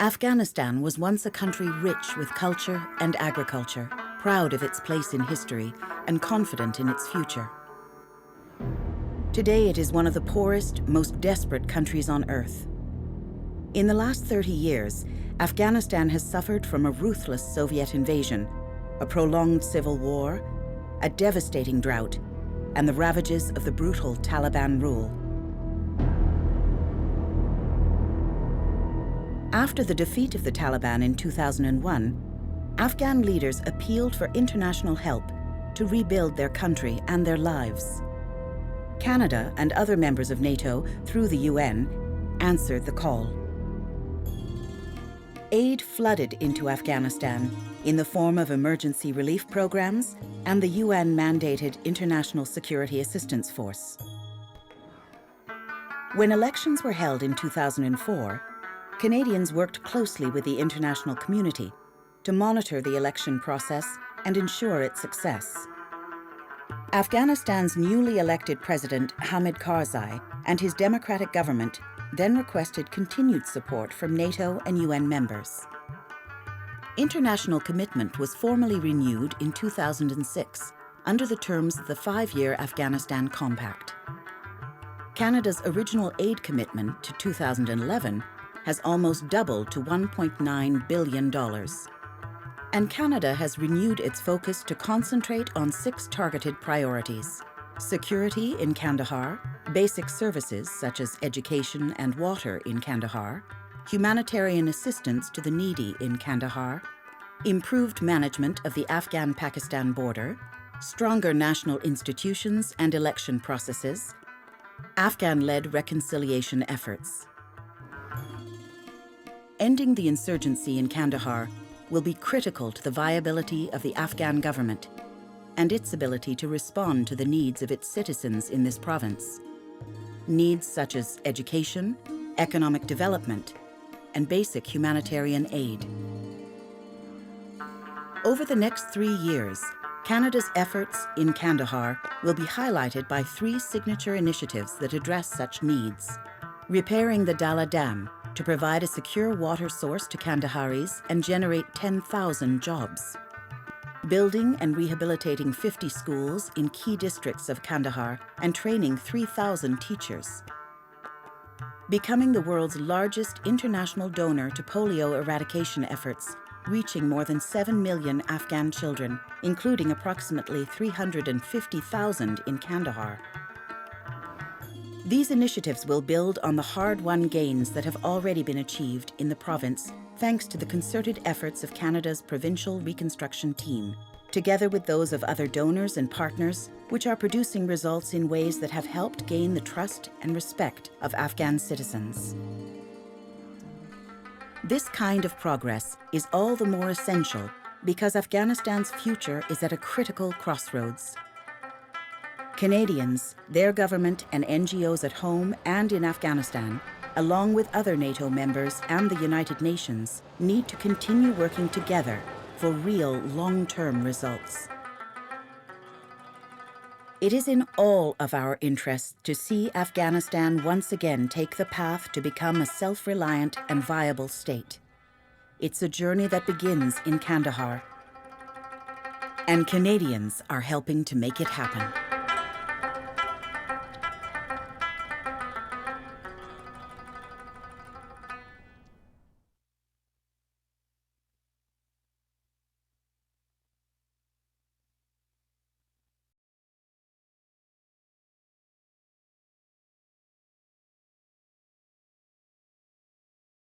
Afghanistan was once a country rich with culture and agriculture, proud of its place in history and confident in its future. Today, it is one of the poorest, most desperate countries on Earth. In the last 30 years, Afghanistan has suffered from a ruthless Soviet invasion, a prolonged civil war, a devastating drought, and the ravages of the brutal Taliban rule. After the defeat of the Taliban in 2001, Afghan leaders appealed for international help to rebuild their country and their lives. Canada and other members of NATO, through the UN, answered the call. Aid flooded into Afghanistan in the form of emergency relief programs and the UN-mandated International Security Assistance Force. When elections were held in 2004, Canadians worked closely with the international community to monitor the election process and ensure its success. Afghanistan's newly elected president, Hamid Karzai, and his democratic government then requested continued support from NATO and UN members. International commitment was formally renewed in 2006 under the terms of the 5-year Afghanistan Compact. Canada's original aid commitment to 2011 has almost doubled to $1.9 billion. And Canada has renewed its focus to concentrate on 6 targeted priorities: security in Kandahar, basic services such as education and water in Kandahar, humanitarian assistance to the needy in Kandahar, improved management of the Afghan-Pakistan border, stronger national institutions and election processes, Afghan-led reconciliation efforts. Ending the insurgency in Kandahar will be critical to the viability of the Afghan government and its ability to respond to the needs of its citizens in this province. Needs such as education, economic development, and basic humanitarian aid. Over the next 3 years, Canada's efforts in Kandahar will be highlighted by 3 signature initiatives that address such needs: repairing the Dala Dam to provide a secure water source to Kandaharis and generate 10,000 jobs, building and rehabilitating 50 schools in key districts of Kandahar and training 3,000 teachers, becoming the world's largest international donor to polio eradication efforts, reaching more than 7 million Afghan children, including approximately 350,000 in Kandahar. These initiatives will build on the hard-won gains that have already been achieved in the province thanks to the concerted efforts of Canada's Provincial Reconstruction Team, together with those of other donors and partners, which are producing results in ways that have helped gain the trust and respect of Afghan citizens. This kind of progress is all the more essential because Afghanistan's future is at a critical crossroads. Canadians, their government and NGOs at home and in Afghanistan, along with other NATO members and the United Nations, need to continue working together for real long-term results. It is in all of our interests to see Afghanistan once again take the path to become a self-reliant and viable state. It's a journey that begins in Kandahar, and Canadians are helping to make it happen.